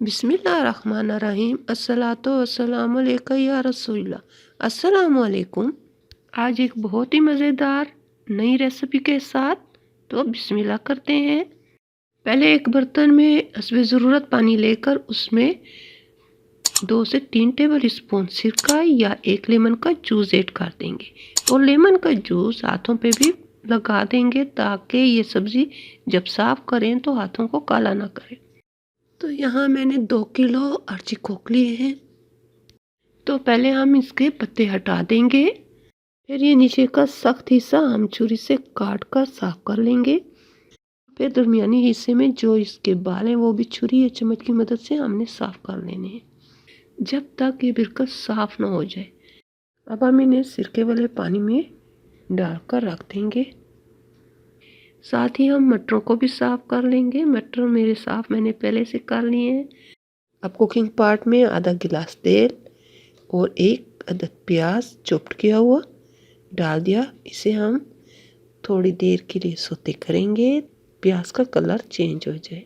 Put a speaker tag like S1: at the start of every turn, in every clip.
S1: बिस्मिल्लाहिर्रहमानिर्रहीम। अस्सलातु वस्सलामु अलैका या रसूलल्लाह। अस्सलामु अलैकुम। आज एक बहुत ही मज़ेदार नई रेसिपी के साथ, तो बिस्मिल्लाह करते हैं। पहले एक बर्तन में हस्बे ज़रूरत पानी लेकर उसमें 2 से 3 टेबल स्पून सिरका या 1 लेमन का जूस ऐड कर देंगे। और लेमन का जूस हाथों पे भी लगा देंगे ताकि ये सब्ज़ी जब साफ़ करें तो हाथों को काला ना करे। तो यहाँ मैंने 2 किलो अर्चिकोक लिए हैं। तो पहले हम इसके पत्ते हटा देंगे। फिर ये नीचे का सख्त हिस्सा हम छुरी से काट कर साफ कर लेंगे। फिर दरमियानी हिस्से में जो इसके बाल हैं वो भी छुरी या चम्मच की मदद से हमने साफ कर लेने हैं जब तक ये बिल्कुल साफ ना हो जाए। अब हम इन्हें सिरके वाले पानी में डालकर रख देंगे। साथ ही हम मटरों को भी साफ कर लेंगे। मटर मेरे साफ मैंने पहले से कर लिए हैं। अब कुकिंग पार्ट में आधा गिलास तेल और 1 अदद प्याज चॉप्ड किया हुआ डाल दिया। इसे हम थोड़ी देर के लिए सौते करेंगे, प्याज का कलर चेंज हो जाए।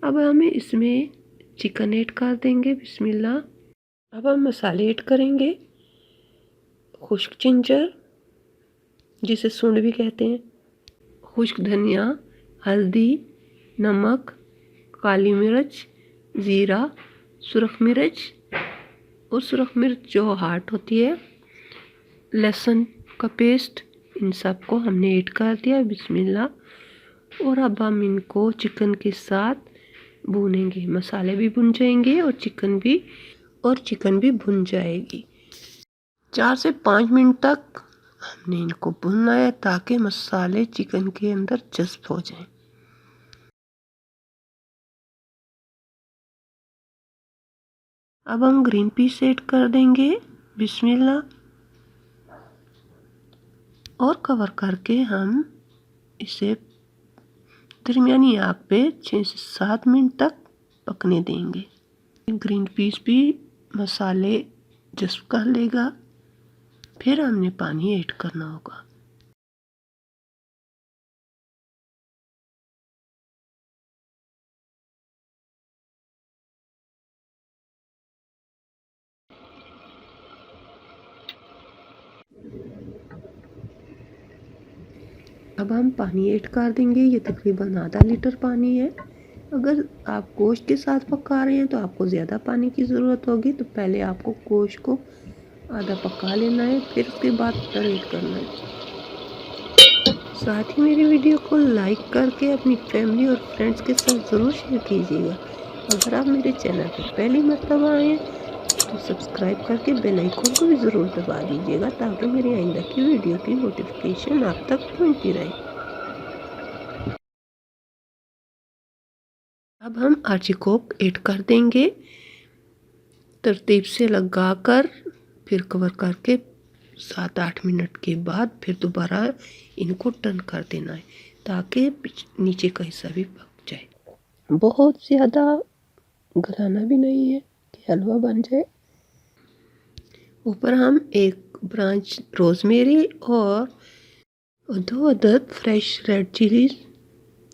S1: अब हमें इसमें चिकन ऐड कर देंगे। बिस्मिल्लाह। अब हम मसाले ऐड करेंगे। खुश्क जिंजर जिसे सूंड भी कहते हैं, खुश्क धनिया, हल्दी, नमक, काली मिर्च, ज़ीरा, सुरख मिर्च और सुरख मिर्च जो हार्ट होती है, लहसुन का पेस्ट, इन सब को हमने ऐड कर दिया। बिस्मिल्लाह। और अब हम इनको चिकन के साथ भूनेंगे। मसाले भी भुन जाएंगे और चिकन भी भुन जाएगी। 4 से 5 मिनट तक हमने इनको भुनना है ताकि मसाले चिकन के अंदर जज्ब हो जाएं। अब हम ग्रीन पीस ऐड कर देंगे। बिस्मिल्लाह। और कवर करके हम इसे दरमियानी आग पे 6 से 7 मिनट तक पकने देंगे। ग्रीन पीस भी मसाले जज्ब कर लेगा। फिर हमने पानी ऐड करना होगा। अब हम पानी ऐड कर देंगे। ये तकरीबन आधा लीटर पानी है। अगर आप गोश्त के साथ पका रहे हैं तो आपको ज़्यादा पानी की ज़रूरत होगी। तो पहले आपको गोश्त को आधा पका लेना है, फिर उसके बाद मटर ऐड करना है। साथ ही मेरी वीडियो को लाइक करके अपनी फैमिली और फ्रेंड्स के साथ ज़रूर शेयर कीजिएगा। अगर आप मेरे चैनल पर पहली मर्तबा आए हैं तो सब्सक्राइब करके बेल आइकन को भी ज़रूर दबा दीजिएगा ताकि मेरी आइंदा की वीडियो की नोटिफिकेशन आप तक पहुंचती रहे। अब हम अर्चिकोक ऐड कर देंगे तरतीब से लगाकर, फिर कवर करके 7-8 मिनट के बाद फिर दोबारा इनको टर्न कर देना है ताकि नीचे का हिस्सा भी पक जाए। बहुत ज़्यादा गलाना भी नहीं है कि हलवा बन जाए। ऊपर हम 1 ब्रांच रोज़मेरी और 2 अदद फ्रेश रेड चिली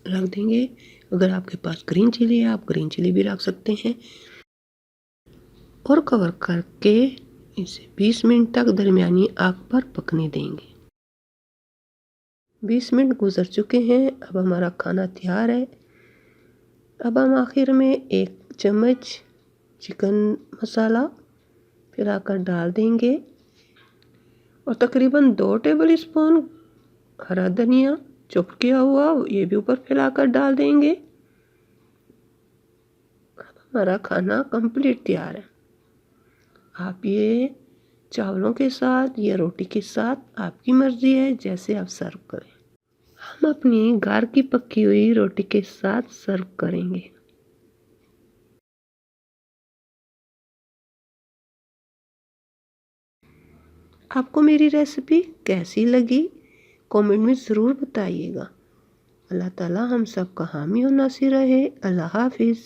S1: रख देंगे। अगर आपके पास ग्रीन चिली है आप ग्रीन चिली भी रख सकते हैं। और कवर करके इसे 20 मिनट तक दरमियानी आग पर पकने देंगे। 20 मिनट गुजर चुके हैं। अब हमारा खाना तैयार है। अब हम आखिर में 1 चम्मच चिकन मसाला फिराकर डाल देंगे और तकरीबन 2 टेबल स्पून हरा धनिया चॉप किया हुआ ये भी ऊपर फैलाकर डाल देंगे। हमारा खाना कंप्लीट तैयार है। आप ये चावलों के साथ या रोटी के साथ आपकी मर्जी है जैसे आप सर्व करें। हम अपनी घर की पकी हुई रोटी के साथ सर्व करेंगे। आपको मेरी रेसिपी कैसी लगी कमेंट में ज़रूर बताइएगा। अल्लाह ताला हम सब का हामी और नासिर रहे। अल्लाह हाफिज़।